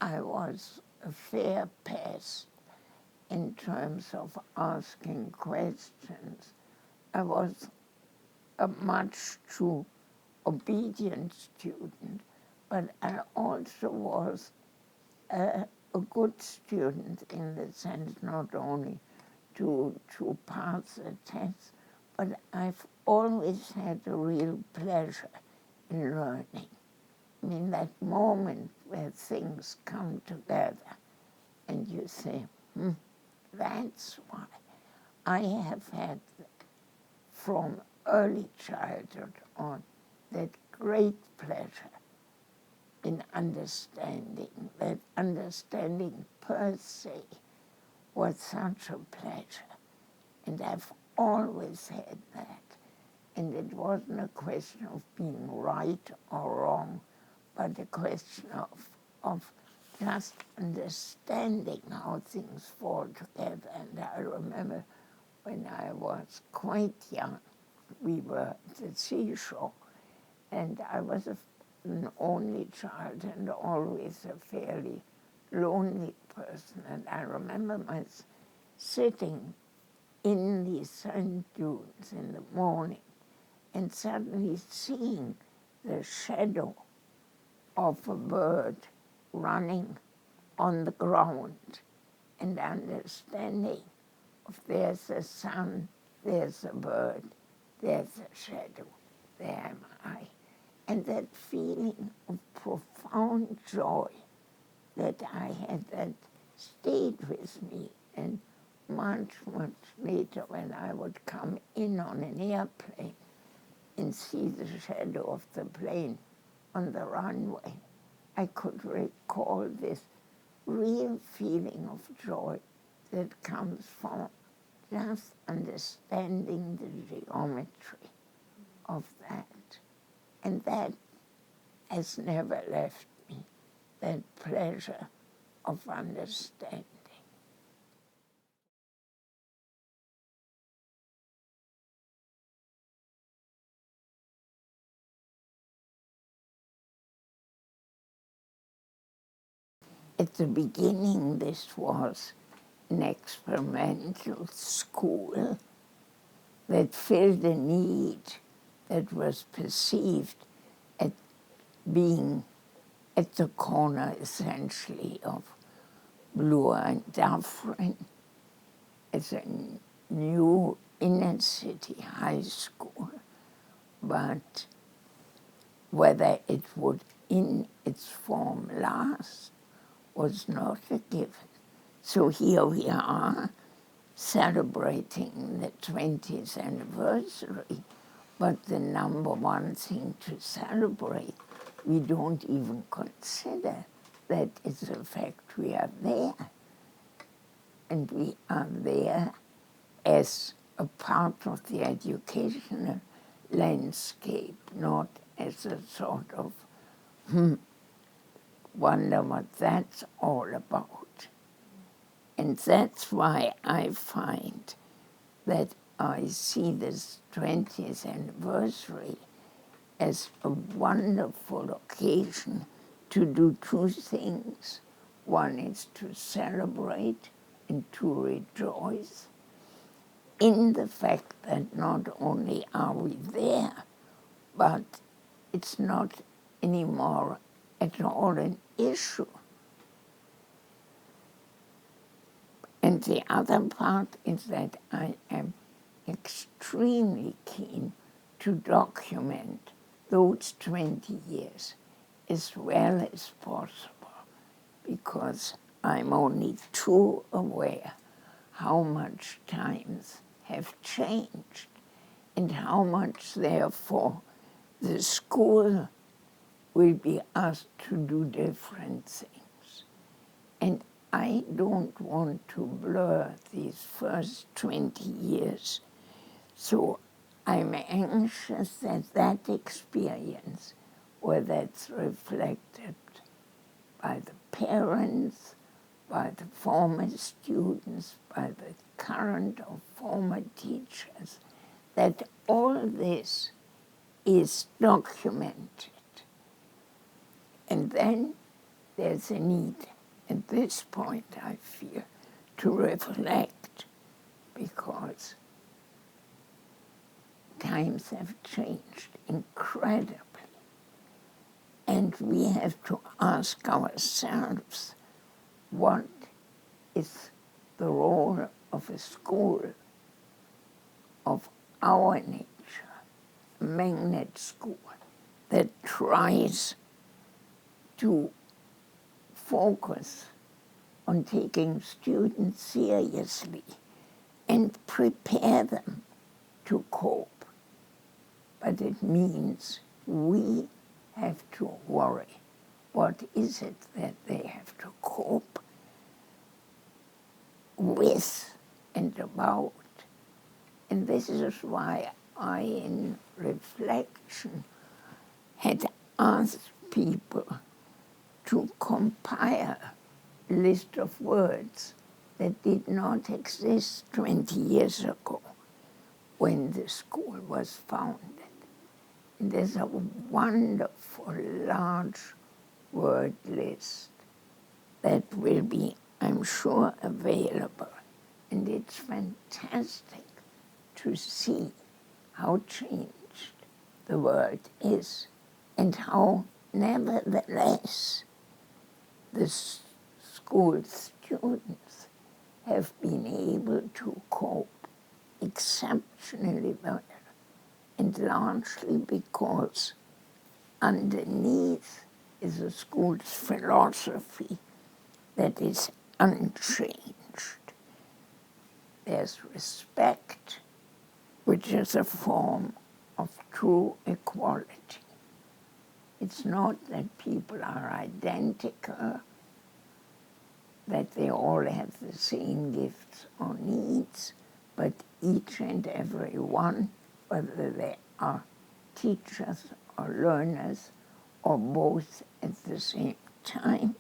I was a fair pest in terms of asking questions. I was a much too obedient student, but I also was a good student in the sense not only to pass the test, but I've always had a real pleasure in learning. I mean, that moment where things come together and you say, that's why. I have had from early childhood on that great pleasure in understanding, that understanding per se was such a pleasure. And I've always had that. And it wasn't a question of being right or wrong, but a question of just understanding how things fall together. And I remember when I was quite young, we were at the seashore, and I was an only child and always a fairly lonely person. And I remember myself sitting in the sand dunes in the morning and suddenly seeing the shadow of a bird running on the ground and understanding if there's a sun, there's a bird, there's a shadow, there am I. And that feeling of profound joy that I had, that stayed with me. And much, much later, when I would come in on an airplane and see the shadow of the plane on the runway, I could recall this real feeling of joy that comes from just understanding the geometry of that. And that has never left me, that pleasure of understanding. At the beginning, this was an experimental school that filled a need that was perceived at being at the corner, essentially, of Bloor and Dufferin as a new inner-city high school. But whether it would, in its form, last was not a given. So here we are, celebrating the 20th anniversary, but the number one thing to celebrate, we don't even consider that it's the fact we are there. And we are there as a part of the educational landscape, not as a sort of, wonder what that's all about. And that's why I find that I see this 20th anniversary as a wonderful occasion to do two things. One is to celebrate and to rejoice in the fact that not only are we there, but it's not anymore at all an issue. And the other part is that I am extremely keen to document those 20 years as well as possible, because I'm only too aware how much times have changed and how much, therefore, the school will be asked to do different things. And I don't want to blur these first 20 years. So I'm anxious that that experience, where that's reflected by the parents, by the former students, by the current or former teachers, that all this is documented. And then there's a need at this point, I feel, to reflect, because times have changed incredibly. And we have to ask ourselves, what is the role of a school of our nature, a magnet school that tries to focus on taking students seriously and prepare them to cope. But it means we have to worry. What is it that they have to cope with and about? And this is why I, in reflection, had asked people to compile a list of words that did not exist 20 years ago when the school was founded. And there's a wonderful large word list that will be, I'm sure, available. And it's fantastic to see how changed the world is and how, nevertheless, the school students have been able to cope exceptionally well, and largely because underneath is a school's philosophy that is unchanged. There's respect, which is a form of true equality. It's not that people are identical, that they all have the same gifts or needs, but each and every one, whether they are teachers or learners or both at the same time,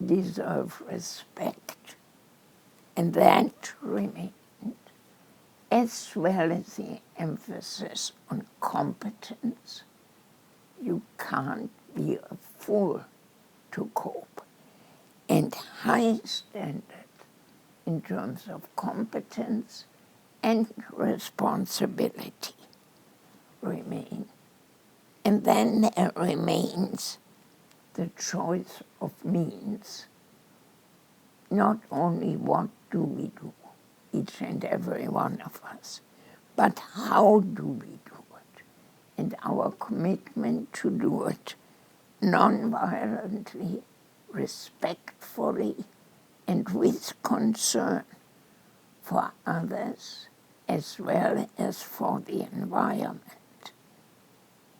deserve respect. And that remained, as well as the emphasis on competence. You can't be a fool to cope. And high standard in terms of competence and responsibility remain. And then there remains the choice of means. Not only what do we do, each and every one of us, but how do we do it? And our commitment to do it non-violently, respectfully, and with concern for others as well as for the environment.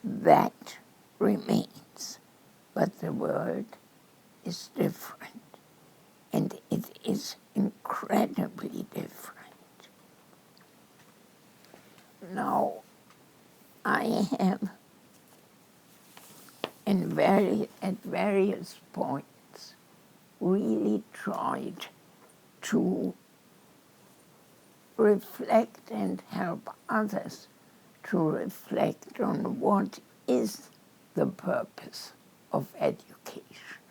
That remains, but the world is different, and it is incredibly different. Now, I have, at various points, really tried to reflect and help others to reflect on what is the purpose of education.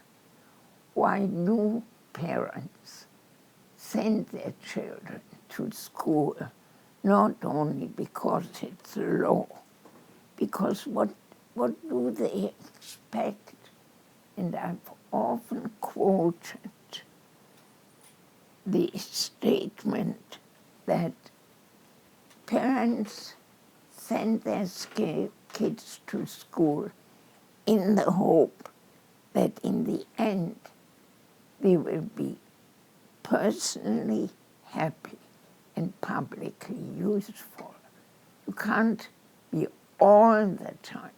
Why do parents send their children to school? Not only because it's law, because what do they expect? And I've often quoted the statement that parents send their kids to school in the hope that in the end they will be personally happy and publicly useful. You can't be all the time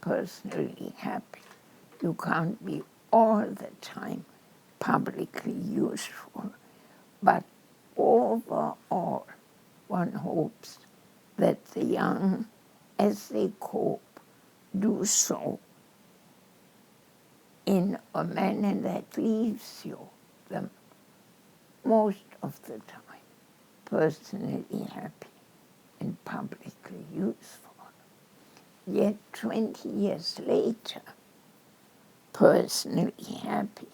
personally happy. You can't be all the time publicly useful. But overall, one hopes that the young, as they cope, do so in a manner that leaves them most of the time personally happy and publicly useful. Yet 20 years later, personally happy,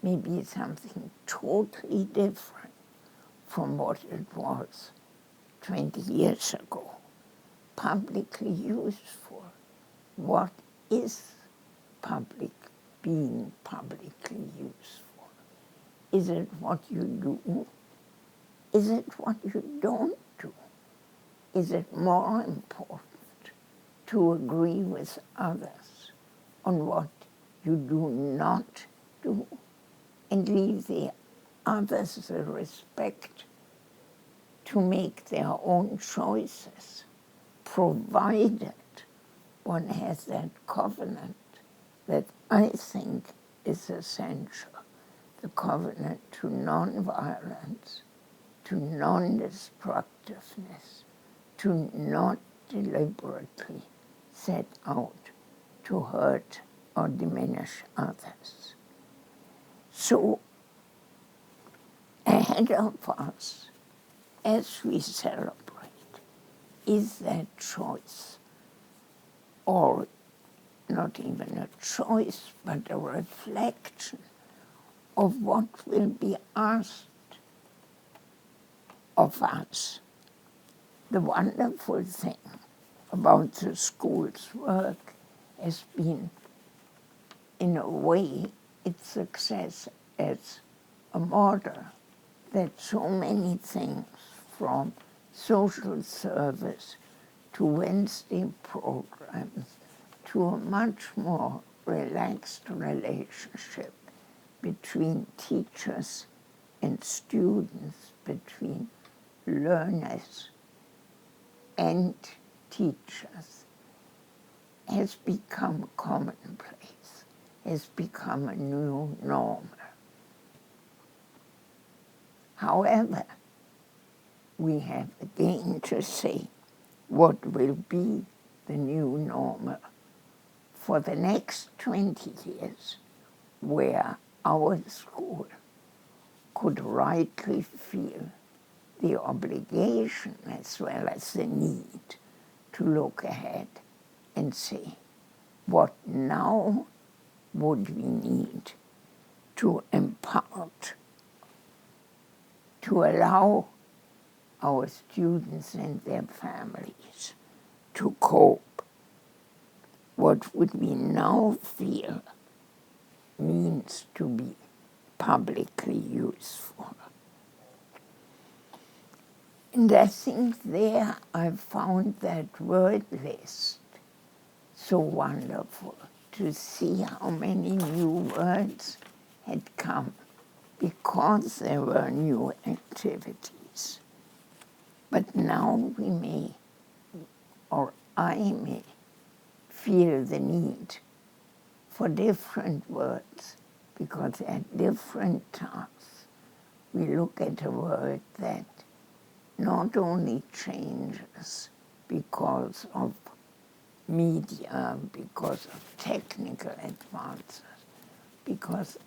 maybe something totally different from what it was 20 years ago. Publicly useful. What is being publicly useful? Is it what you do? Is it what you don't do? Is it more important to agree with others on what you do not do and leave the others the respect to make their own choices, provided one has that covenant that I think is essential, the covenant to nonviolence, to non-destructiveness, to not deliberately set out to hurt or diminish others. So ahead of us, as we celebrate, is that choice, or not even a choice, but a reflection of what will be asked of us. The wonderful thing about the school's work has been, in a way, its success as a model that so many things, from social service to Wednesday programs to a much more relaxed relationship between teachers and students, between learners and teachers, has become commonplace, has become a new norm. However, we have again to say what will be the new normal for the next 20 years, where our school could rightly feel the obligation as well as the need to look ahead and say, what now would we need to impart, to allow our students and their families to cope? What would we now feel means to be publicly useful? And I think there I found that word list so wonderful, to see how many new words had come because there were new activities. But now we may, or I may, feel the need for different words, because at different times we look at a word that not only changes because of media, because of technical advances, because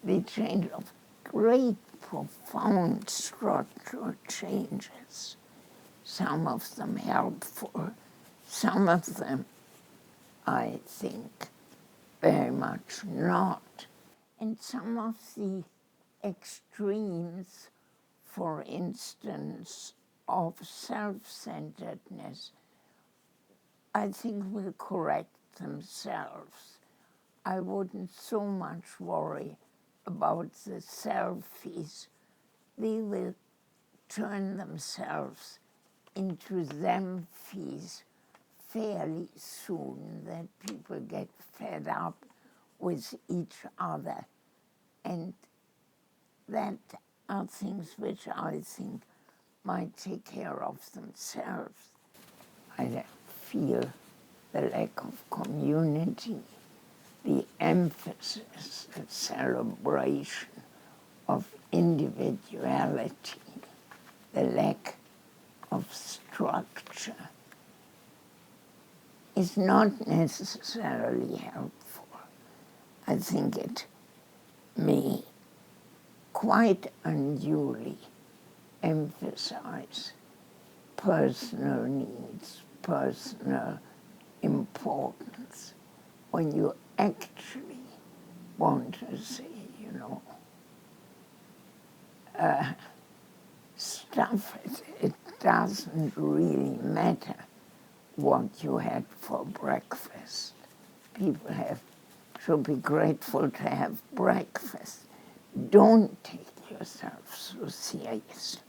they change of great, profound structural changes, some of them helpful, some of them, I think, very much not. And some of the extremes, for instance, of self-centeredness, I think will correct themselves. I wouldn't so much worry about the selfies. They will turn themselves into them-fees fairly soon, that people get fed up with each other. And that are things which I think might take care of themselves. I feel the lack of community, the emphasis, the celebration of individuality, the lack of structure is not necessarily helpful. I think it may quite unduly emphasize personal needs, personal importance, when you actually want to say, stuff, it doesn't really matter what you had for breakfast. People should be grateful to have breakfast. Don't take yourself so seriously.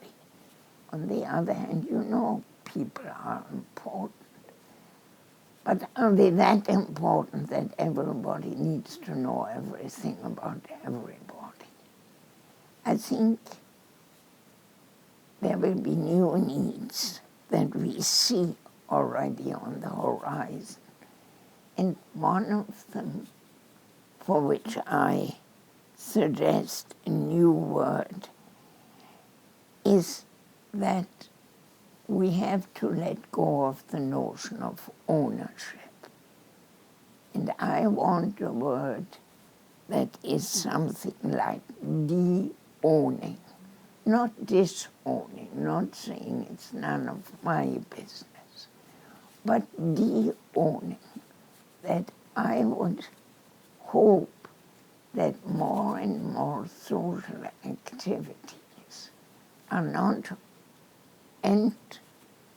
On the other hand, people are important. But are they that important that everybody needs to know everything about everybody? I think there will be new needs that we see already on the horizon. And one of them, for which I suggest a new word, is that we have to let go of the notion of ownership. And I want a word that is something like de-owning, not disowning, not saying it's none of my business, but de-owning, that I would hope that more and more social activities are not, and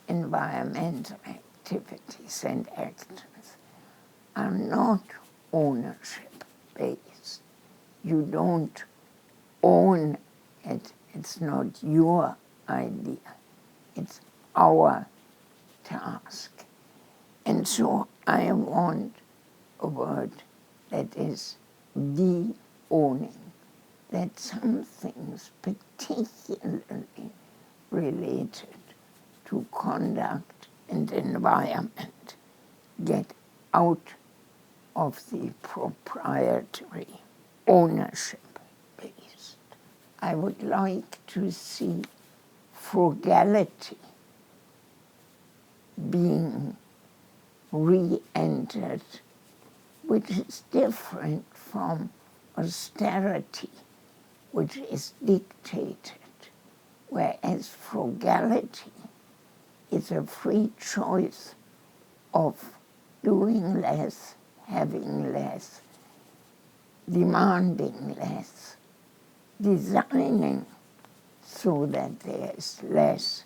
environmental activities and actions are not ownership-based. You don't own it. It's not your idea. It's our task. And so I want a word that is de-owning, that some things particularly related to conduct and environment get out of the proprietary ownership-based. I would like to see frugality being re-entered, which is different from austerity, which is dictated, whereas frugality is a free choice of doing less, having less, demanding less, designing so that there is less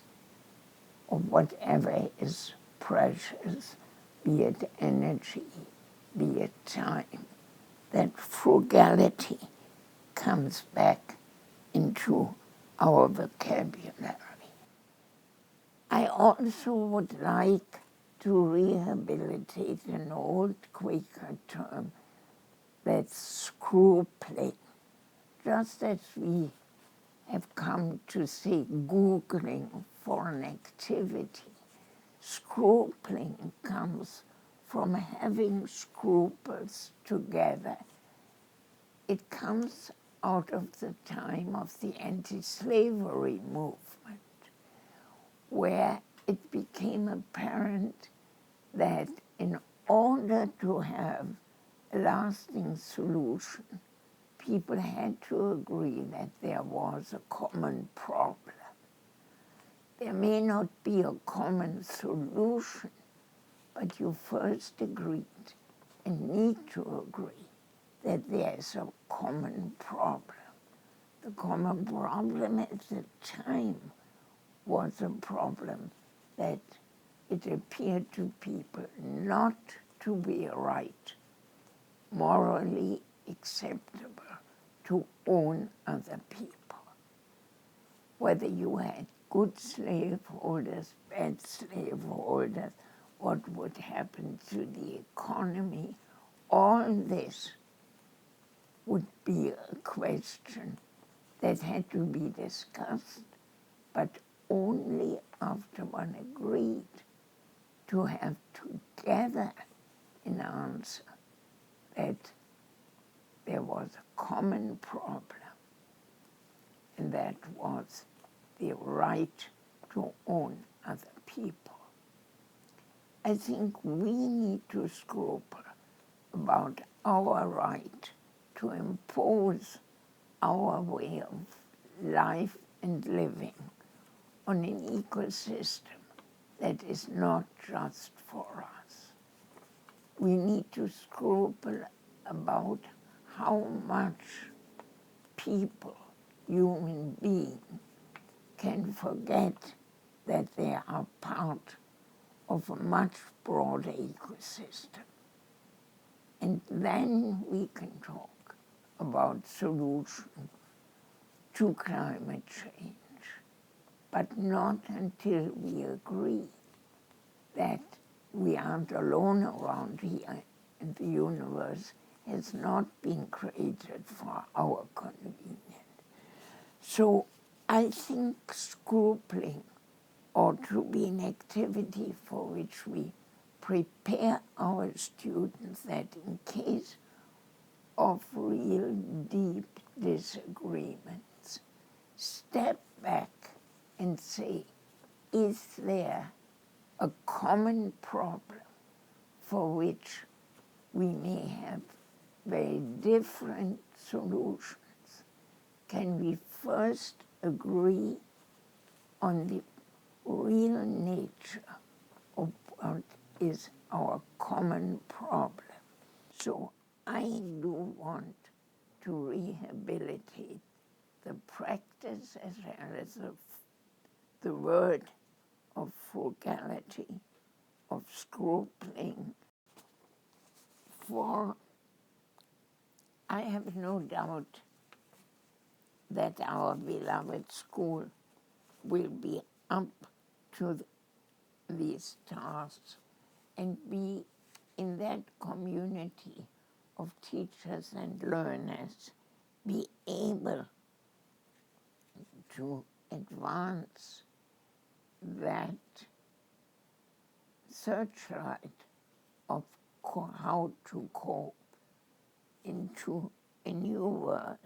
of whatever is precious, be it energy, be it time. That frugality comes back into our vocabulary. I also would like to rehabilitate an old Quaker term, that's screw play. Just as we have come to say Googling for an activity, screw playing comes from having scruples together. It comes out of the time of the anti-slavery movement, where it became apparent that in order to have a lasting solution, people had to agree that there was a common problem. There may not be a common solution, but you first agreed and need to agree that there is a common problem. The common problem at the time was a problem that it appeared to people not to be right, morally acceptable to own other people. Whether you had good slaveholders, bad slaveholders, what would happen to the economy, all this would be a question that had to be discussed, but only after one agreed to have together an answer that there was a common problem, and that was the right to own other people. I think we need to scruple about our right to impose our way of life and living on an ecosystem that is not just for us. We need to scruple about how much people, human beings, can forget that they are part of a much broader ecosystem. And then we can talk about solutions to climate change, but not until we agree that we aren't alone around here and the universe has not been created for our convenience. So I think scrupling ought to be an activity for which we prepare our students that in case of real deep disagreements, step back and say, is there a common problem for which we may have very different solutions? Can we first agree on the real nature of what is our common problem? So I do want to rehabilitate the practice as well as the word of frugality, of scrupling, for I have no doubt that our beloved school will be up to these tasks and be in that community of teachers and learners, be able to advance that searchlight of how to cope into a new world.